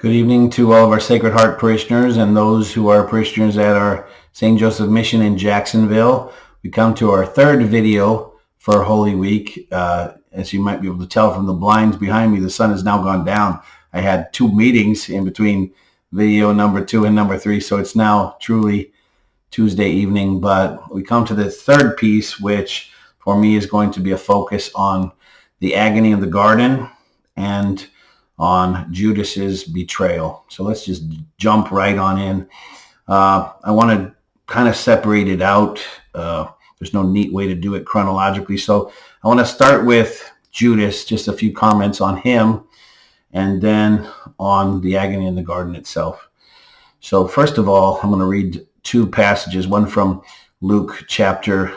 Good evening to all of our Sacred Heart parishioners and those who are parishioners at our St. Joseph Mission in Jacksonville. We come to our third video for Holy Week. As you might be able to tell from the blinds behind me, the sun has now gone down. I had two meetings in between video number 2 and number 3, so it's now truly Tuesday evening. But we come to the third piece, which for me is going to be a focus on the agony of the garden and on Judas's betrayal. So let's just jump right on in. I want to kind of separate it out. There's no neat way to do it chronologically. So I want to start with Judas, just a few comments on him, and then on the agony in the garden itself. So first of all, I'm going to read two passages, one from Luke chapter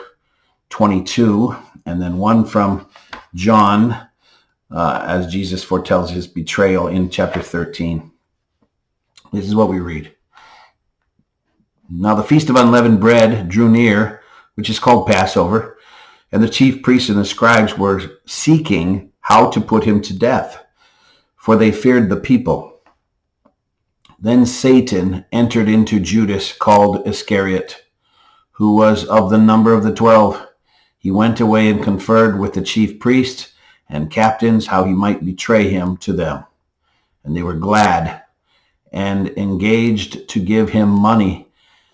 22, and then one from John, as Jesus foretells his betrayal in chapter 13. This is what we read. Now the feast of unleavened bread drew near, which is called Passover, and the chief priests and the scribes were seeking how to put him to death, for they feared the people. Then Satan entered into Judas, called Iscariot, who was of the number of the 12. He went away and conferred with the chief priests and captains how he might betray him to them. And they were glad and engaged to give him money.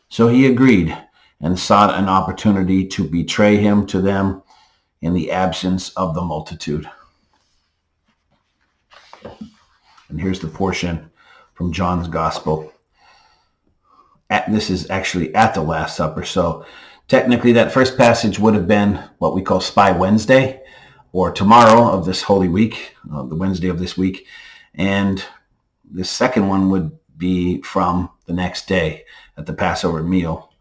So he agreed and sought an opportunity to betray him to them in the absence of the multitude. And here's the portion from John's Gospel. This is actually at the Last Supper. So technically that first passage would have been what we call Spy Wednesday, or tomorrow of this Holy Week, the Wednesday of this week. And the second one would be from the next day at the Passover meal.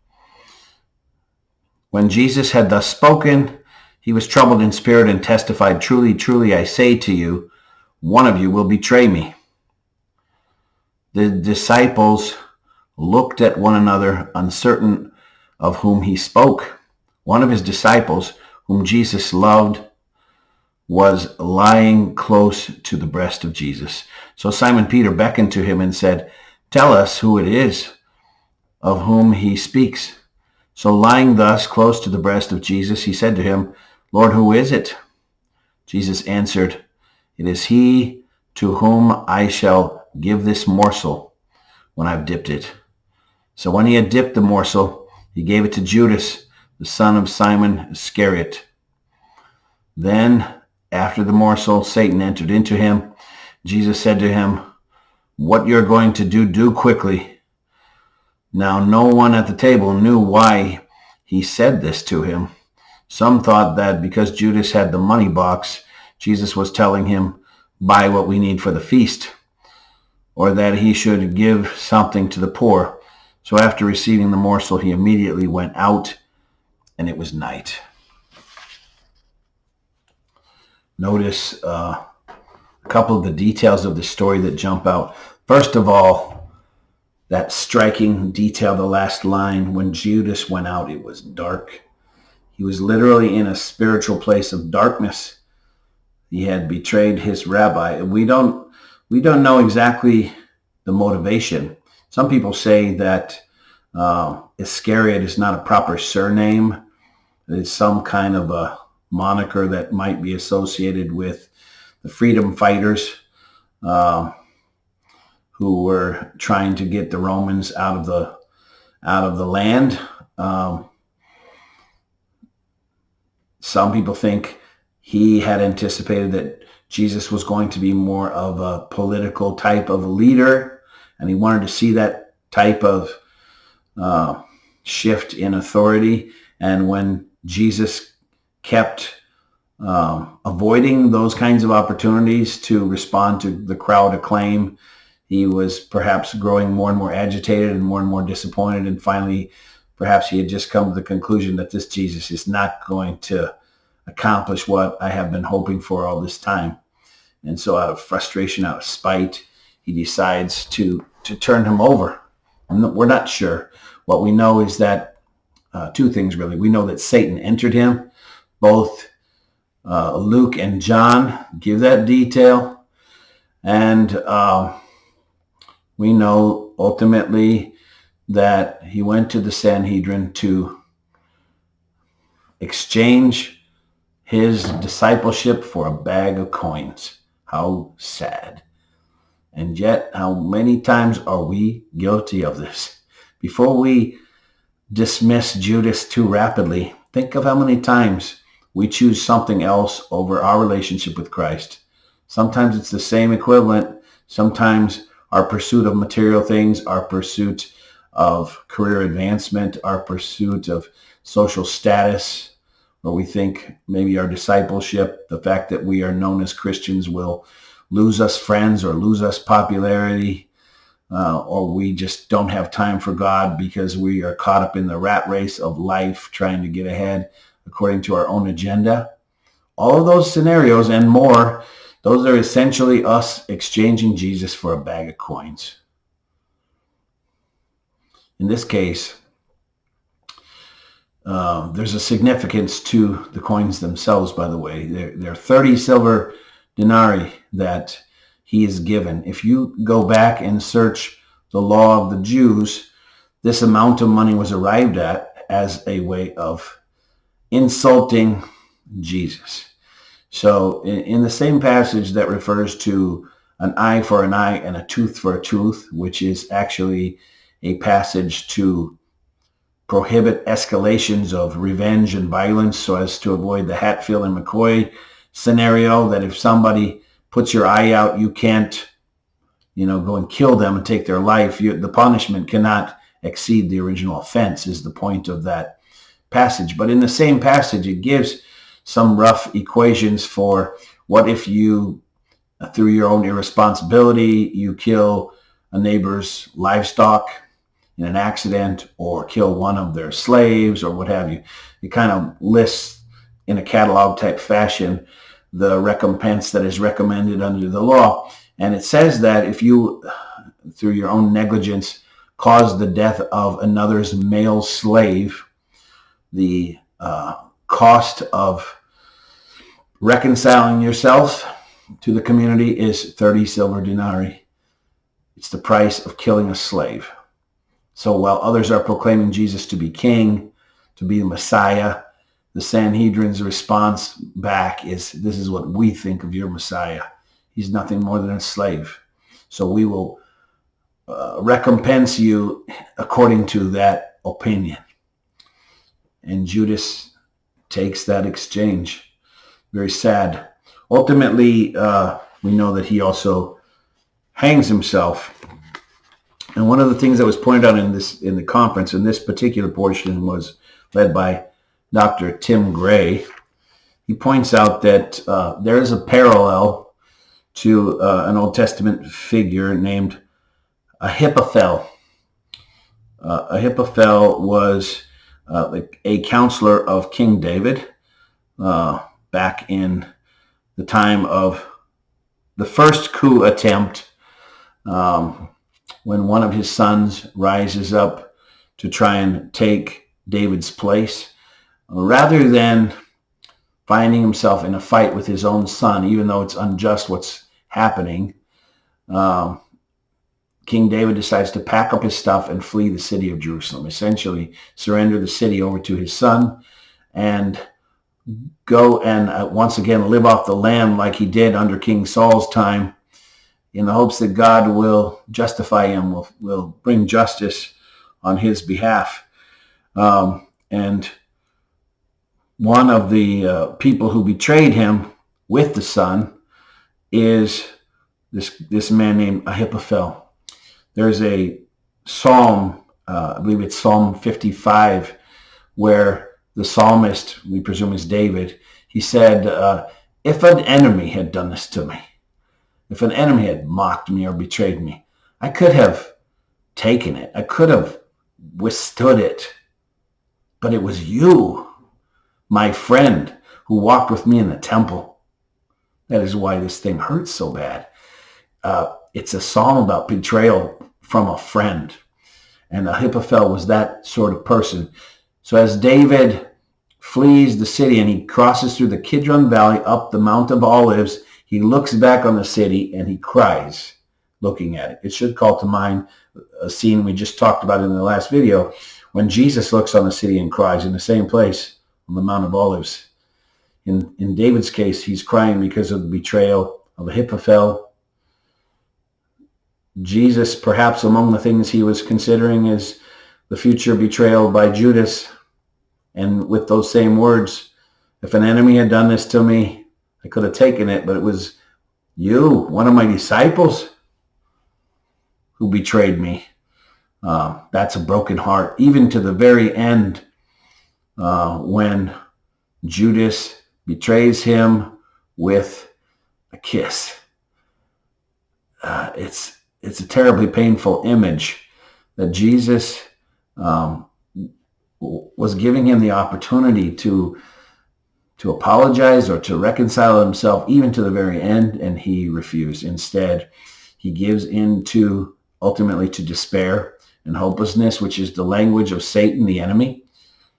When Jesus had thus spoken, he was troubled in spirit and testified, "Truly, truly, I say to you, one of you will betray me." The disciples looked at one another, uncertain of whom he spoke. One of his disciples, whom Jesus loved, was lying close to the breast of Jesus. So Simon Peter beckoned to him and said, "Tell us who it is of whom he speaks." So lying thus close to the breast of Jesus, he said to him, "Lord, who is it?" Jesus answered, "It is he to whom I shall give this morsel when I've dipped it." So when he had dipped the morsel, he gave it to Judas, the son of Simon Iscariot. Then, after the morsel, Satan entered into him. Jesus said to him, "What you're going to do, do quickly." Now no one at the table knew why he said this to him. Some thought that because Judas had the money box, Jesus was telling him, "Buy what we need for the feast," or that he should give something to the poor. So after receiving the morsel, he immediately went out, and it was night. Notice a couple of the details of the story that jump out. First of all, that striking detail, the last line, when Judas went out, it was dark. He was literally in a spiritual place of darkness. He had betrayed his rabbi. We don't know exactly the motivation. Some people say that Iscariot is not a proper surname. It's some kind of a moniker that might be associated with the freedom fighters who were trying to get the Romans out of the land. Some people think he had anticipated that Jesus was going to be more of a political type of leader, and he wanted to see that type of shift in authority. And when Jesus kept avoiding those kinds of opportunities to respond to the crowd acclaim, he was perhaps growing more and more agitated and more disappointed. And finally, perhaps he had just come to the conclusion that this Jesus is not going to accomplish what I have been hoping for all this time. And so out of frustration, out of spite, he decides to turn him over. And we're not sure. What we know is that two things, really. We know that Satan entered him. Both Luke and John give that detail. And We know ultimately that he went to the Sanhedrin to exchange his discipleship for a bag of coins. How sad. And yet, how many times are we guilty of this? Before we dismiss Judas too rapidly, think of how many times we choose something else over our relationship with Christ. Sometimes it's the same equivalent. Sometimes our pursuit of material things, our pursuit of career advancement, our pursuit of social status, where we think maybe our discipleship, the fact that we are known as Christians, will lose us friends or lose us popularity, or we just don't have time for God because we are caught up in the rat race of life trying to get ahead according to our own agenda. All of those scenarios and more, those are essentially us exchanging Jesus for a bag of coins. In this case, there's a significance to the coins themselves, by the way. They're 30 silver denarii that he is given. If you go back and search the law of the Jews, this amount of money was arrived at as a way of insulting Jesus. So in the same passage that refers to an eye for an eye and a tooth for a tooth, which is actually a passage to prohibit escalations of revenge and violence so as to avoid the Hatfield and McCoy scenario, that if somebody puts your eye out, you can't, go and kill them and take their life. The punishment cannot exceed the original offense is the point of that passage. But in the same passage, it gives some rough equations for what if you, through your own irresponsibility, you kill a neighbor's livestock in an accident or kill one of their slaves or what have you. It kind of lists in a catalog type fashion the recompense that is recommended under the law. And it says that if you, through your own negligence, cause the death of another's male slave, the cost of reconciling yourself to the community is 30 silver denarii. It's the price of killing a slave. So while others are proclaiming Jesus to be king, to be the Messiah, the Sanhedrin's response back is, this is what we think of your Messiah. He's nothing more than a slave. So we will recompense you according to that opinion. And Judas takes that exchange. Very sad. Ultimately, we know that he also hangs himself. And one of the things that was pointed out in the conference, in this particular portion, was led by Dr. Tim Gray. He points out that there is a parallel to an Old Testament figure named Ahithophel. Ahithophel was a counselor of King David back in the time of the first coup attempt, when one of his sons rises up to try and take David's place. Rather than finding himself in a fight with his own son, even though it's unjust what's happening, King David decides to pack up his stuff and flee the city of Jerusalem, essentially surrender the city over to his son and go and once again live off the land like he did under King Saul's time, in the hopes that God will justify him, will bring justice on his behalf. And one of the people who betrayed him with the son is this man named Ahithophel. There's a psalm, I believe it's Psalm 55, where the psalmist, we presume is David, he said, if an enemy had done this to me, if an enemy had mocked me or betrayed me, I could have taken it. I could have withstood it. But it was you, my friend, who walked with me in the temple. That is why this thing hurts so bad. It's a psalm about betrayal from a friend. And Ahithophel was that sort of person. So as David flees the city and he crosses through the Kidron Valley up the Mount of Olives, he looks back on the city and he cries, looking at it. It should call to mind a scene we just talked about in the last video when Jesus looks on the city and cries in the same place on the Mount of Olives. In David's case, he's crying because of the betrayal of Ahithophel. Jesus, perhaps among the things he was considering is the future betrayal by Judas. And with those same words, if an enemy had done this to me, I could have taken it, but it was you, one of my disciples, who betrayed me. That's a broken heart, even to the very end, when Judas betrays him with a kiss. It's a terribly painful image that Jesus was giving him the opportunity to apologize or to reconcile himself even to the very end, and he refused. Instead, he gives in to ultimately to despair and hopelessness, which is the language of Satan, the enemy.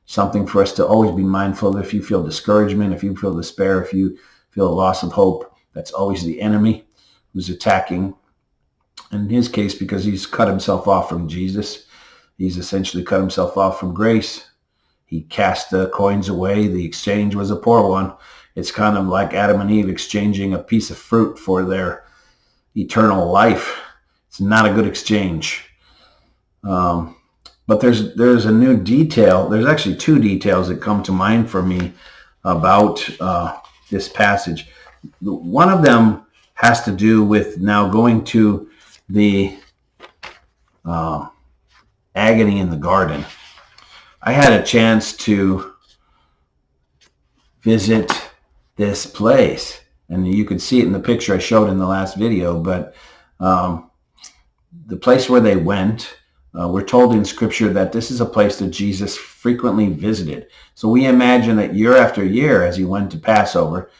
Something for us to always be mindful of. If you feel discouragement, if you feel despair, if you feel a loss of hope, that's always the enemy who's attacking. In his case, because he's cut himself off from Jesus, he's essentially cut himself off from grace. He cast the coins away. The exchange was a poor one. It's kind of like Adam and Eve exchanging a piece of fruit for their eternal life. It's not a good exchange. But there's a new detail. There's actually two details that come to mind for me about this passage. One of them has to do with now going to the agony in the garden. I had a chance to visit this place, and you could see it in the picture I showed in the last video, but the place where they went, we're told in Scripture that this is a place that Jesus frequently visited. So we imagine that year after year, as he went to Passover,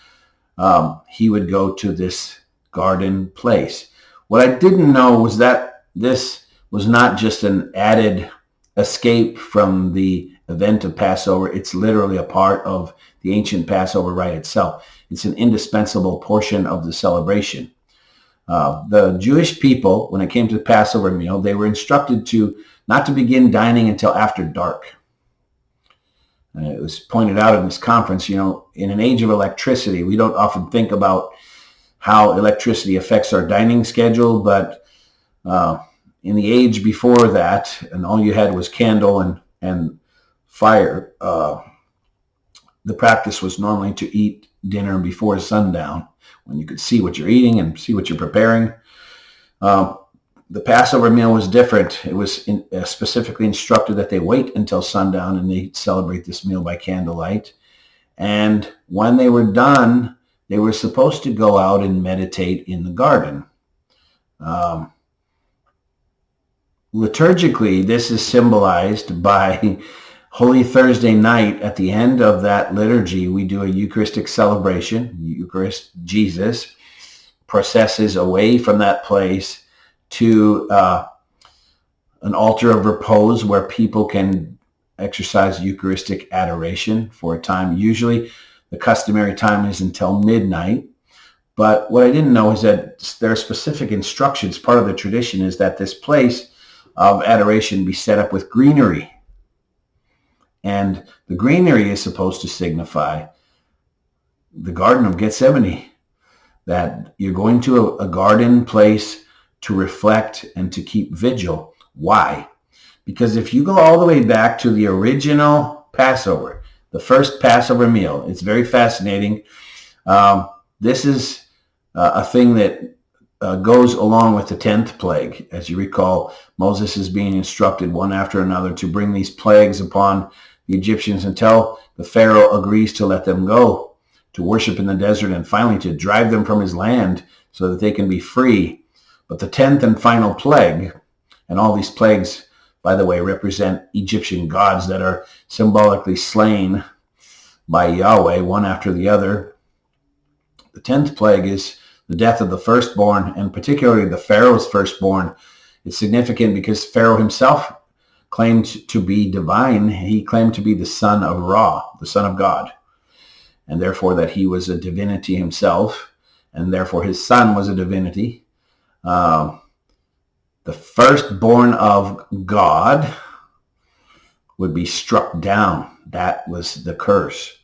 he would go to this garden place. What I didn't know was that this was not just an added escape from the event of Passover. It's literally a part of the ancient Passover rite itself. It's an indispensable portion of the celebration. The Jewish people, when it came to the Passover meal, they were instructed to not to begin dining until after dark. It was pointed out in this conference, in an age of electricity, we don't often think about how electricity affects our dining schedule, but in the age before that, and all you had was candle and fire, the practice was normally to eat dinner before sundown, when you could see what you're eating and see what you're preparing. The Passover meal was different. It was specifically instructed that they wait until sundown and they celebrate this meal by candlelight. And when they were done, they were supposed to go out and meditate in the garden. Liturgically, this is symbolized by Holy Thursday night. At the end of that liturgy, we do a Eucharistic celebration. Eucharist, Jesus processes away from that place to an altar of repose where people can exercise Eucharistic adoration for a time. Usually the customary time is until midnight. But what I didn't know is that there are specific instructions. Part of the tradition is that this place of adoration be set up with greenery. And the greenery is supposed to signify the Garden of Gethsemane, that you're going to a garden place to reflect and to keep vigil. Why? Because if you go all the way back to the original Passover, the first Passover meal, it's very fascinating. This is a thing that goes along with the 10th plague. As you recall, Moses is being instructed one after another to bring these plagues upon the Egyptians until the Pharaoh agrees to let them go to worship in the desert and finally to drive them from his land so that they can be free. But the 10th and final plague, and all these plagues, by the way, represent Egyptian gods that are symbolically slain by Yahweh, one after the other. The 10th plague is the death of the firstborn, and particularly the Pharaoh's firstborn. It's significant because Pharaoh himself claimed to be divine. He claimed to be the son of Ra, the son of God, and therefore that he was a divinity himself, and therefore his son was a divinity. the firstborn of God would be struck down. That was the curse.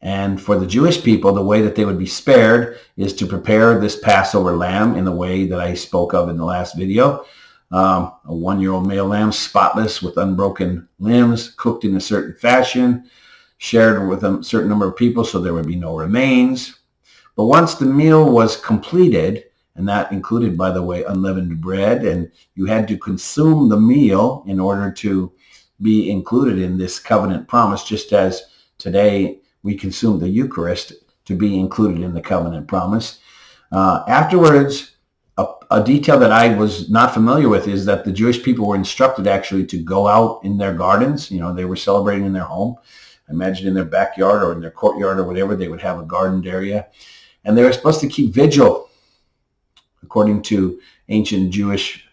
And for the Jewish people, the way that they would be spared is to prepare this Passover lamb in the way that I spoke of in the last video. A 1-year-old male lamb, spotless with unbroken limbs, cooked in a certain fashion, shared with a certain number of people so there would be no remains. But once the meal was completed, and that included, by the way, unleavened bread, and you had to consume the meal in order to be included in this covenant promise, just as today we consume the Eucharist to be included in the covenant promise. Afterwards, a detail that I was not familiar with is that the Jewish people were instructed actually to go out in their gardens. You know, they were celebrating in their home. I imagine in their backyard or in their courtyard or whatever, they would have a gardened area. And they were supposed to keep vigil, according to ancient Jewish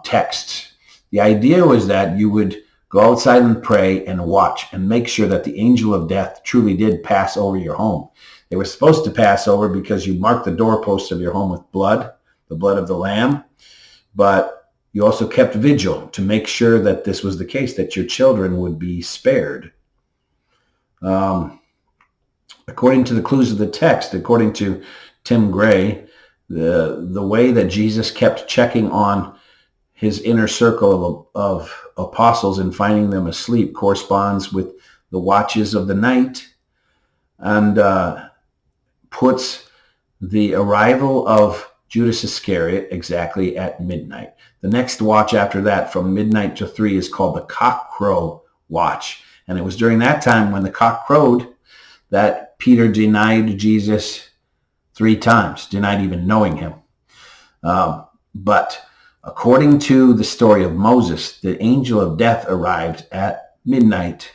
texts. The idea was that you would go outside and pray and watch and make sure that the angel of death truly did pass over your home. They were supposed to pass over because you marked the doorposts of your home with blood, the blood of the lamb, but you also kept vigil to make sure that this was the case, that your children would be spared. According to the clues of the text, according to Tim Gray, the way that Jesus kept checking on his inner circle of apostles and finding them asleep corresponds with the watches of the night, and puts the arrival of Judas Iscariot exactly at midnight. The next watch after that, from midnight to 3, is called the cockcrow watch. And it was during that time when the cock crowed that Peter denied Jesus 3 times, denied even knowing him. But according to the story of Moses, the angel of death arrived at midnight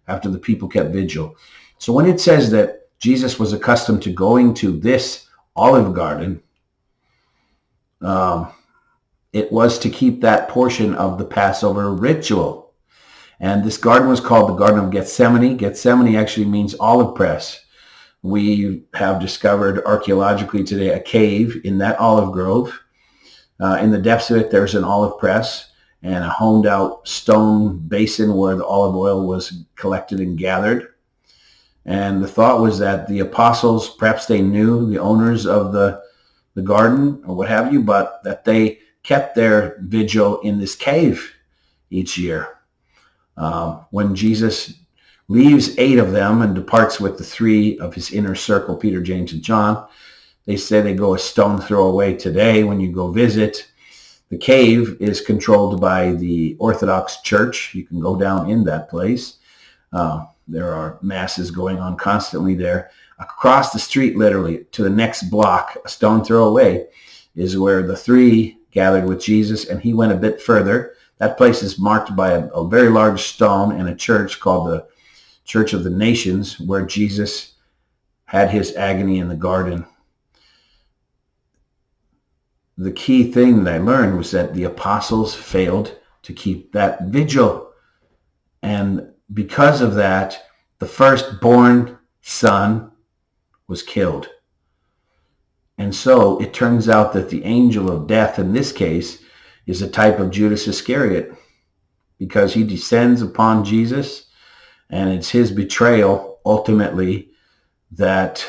after the people kept vigil. So when it says that Jesus was accustomed to going to this olive garden, it was to keep that portion of the Passover ritual. And this garden was called the Garden of Gethsemane. Gethsemane actually means olive press. We have discovered archaeologically today a cave in that olive grove. In the depths of it, there's an olive press and a honed out stone basin where the olive oil was collected and gathered. And the thought was that the apostles, perhaps they knew the owners of the garden or what have you, but that they kept their vigil in this cave each year. When Jesus leaves 8 of them and departs with the 3 of his inner circle, Peter, James, and John, they say they go a stone throw away today when you go visit. The cave is controlled by the Orthodox Church. You can go down in that place. There are masses going on constantly there. Across the street, literally, to the next block, a stone throw away, is where the 3 gathered with Jesus, and he went a bit further. That place is marked by a very large stone and a church called the Church of the Nations, where Jesus had his agony in the garden. The key thing that I learned was that the apostles failed to keep that vigil. And because of that, the firstborn son was killed. And so it turns out that the angel of death in this case is a type of Judas Iscariot, because he descends upon Jesus, and it's his betrayal ultimately that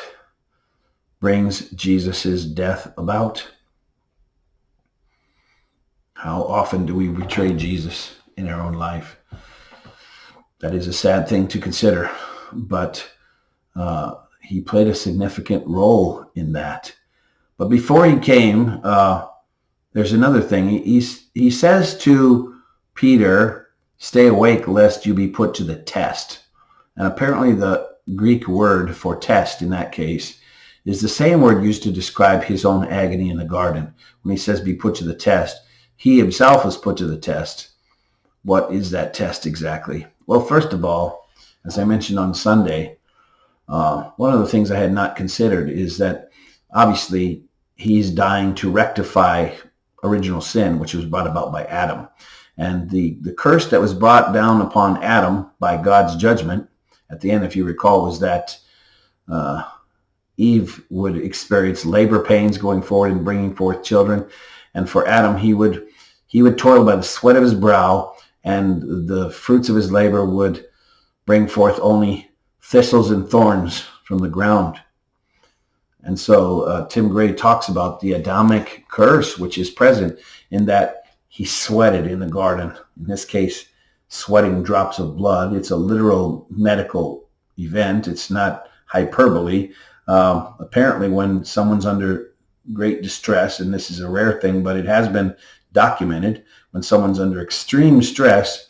brings Jesus' death about. How often do we betray Jesus in our own life? That is a sad thing to consider, but he played a significant role in that. But before he came, there's another thing. He says to Peter, "Stay awake lest you be put to the test." And apparently the Greek word for test in that case is the same word used to describe his own agony in the garden. When he says be put to the test, he himself was put to the test. What is that test exactly? Well, first of all, as I mentioned on Sunday, one of the things I had not considered is that obviously he's dying to rectify original sin, which was brought about by Adam. And the curse that was brought down upon Adam by God's judgment at the end, if you recall, was that Eve would experience labor pains going forward and bringing forth children. And for Adam, he would toil by the sweat of his brow, and the fruits of his labor would bring forth only thistles and thorns from the ground. And so Tim Gray talks about the Adamic curse, which is present in that he sweated in the garden. In this case, sweating drops of blood. It's a literal medical event. It's not hyperbole. Apparently, when someone's under great distress, and this is a rare thing, but it has been documented, when someone's under extreme stress,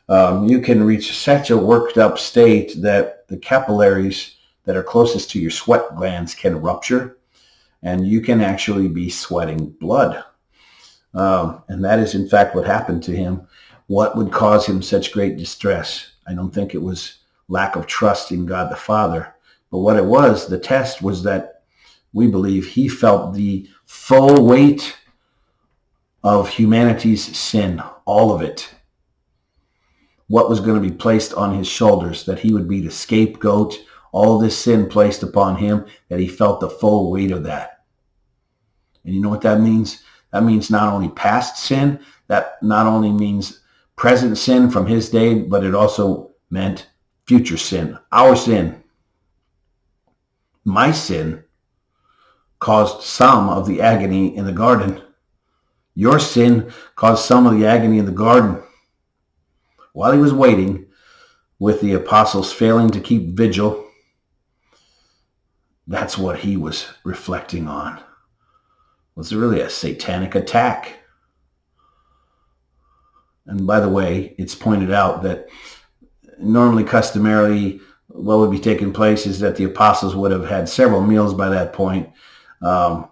you can reach such a worked up state that the capillaries that are closest to your sweat glands can rupture, and you can actually be sweating blood. And that is in fact what happened to him. What would cause him such great distress? I don't think it was lack of trust in God the Father, but what it was, the test was that we believe he felt the full weight of humanity's sin, all of it. What was going to be placed on his shoulders, that he would be the scapegoat, all this sin placed upon him, that he felt the full weight of that. And you know what that means? That means not only past sin, that not only means present sin from his day, but it also meant future sin, our sin. My sin caused some of the agony in the garden. Your sin caused some of the agony in the garden. While he was waiting, with the apostles failing to keep vigil, that's what he was reflecting on. Was it really a satanic attack? And by the way, it's pointed out that normally, customarily, what would be taking place is that the apostles would have had several meals by that point. After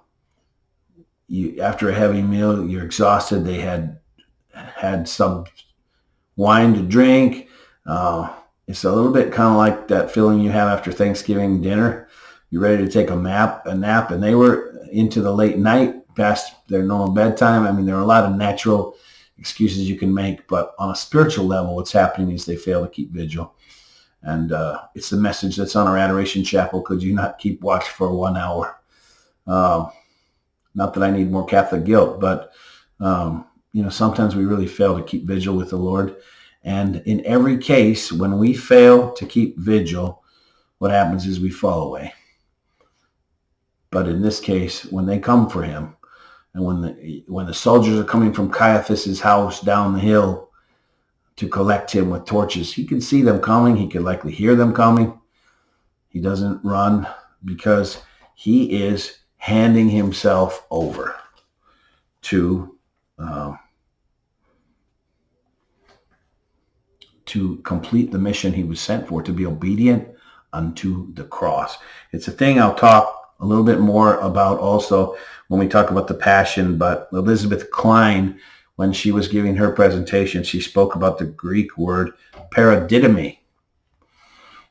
a heavy meal, you're exhausted. They had some wine to drink. It's a little bit kind of like that feeling you have after Thanksgiving dinner. You're ready to take a nap, and they were into the late night, past their normal bedtime. I mean, there are a lot of natural excuses you can make, but on a spiritual level, what's happening is they fail to keep vigil. And it's the message that's on our Adoration Chapel: could you not keep watch for 1 hour? Not that I need more Catholic guilt, but sometimes we really fail to keep vigil with the Lord. And in every case, when we fail to keep vigil, what happens is we fall away. But in this case, when they come for him, and when the soldiers are coming from Caiaphas's house down the hill to collect him with torches, he can see them coming. He can likely hear them coming. He doesn't run because he is handing himself over to complete the mission he was sent for, to be obedient unto the cross. It's a thing I'll talk a little bit more about also when we talk about the Passion, but Elizabeth Klein, when she was giving her presentation, she spoke about the Greek word paradidomi.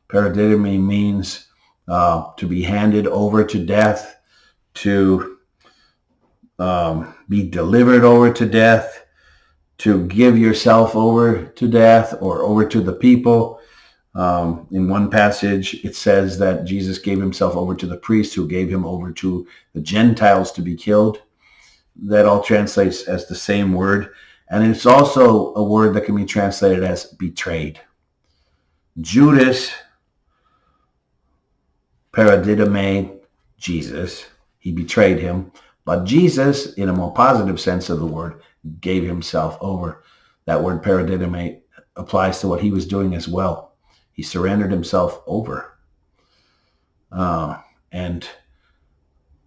Paradidomi means to be handed over to death, to be delivered over to death, to give yourself over to death or over to the people. In one passage, it says that Jesus gave himself over to the priest, who gave him over to the Gentiles to be killed. That all translates as the same word. And it's also a word that can be translated as betrayed. Judas paradidome Jesus. He betrayed him. But Jesus, in a more positive sense of the word, gave himself over. That word paradidome applies to what he was doing as well. He surrendered himself over. And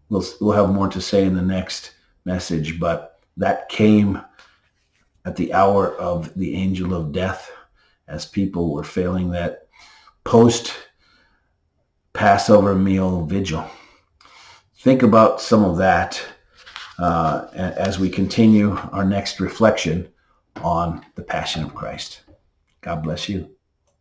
we'll have more to say in the next message, but that came at the hour of the angel of death, as people were failing that post-Passover meal vigil. Think about some of that as we continue our next reflection on the Passion of Christ. God bless you.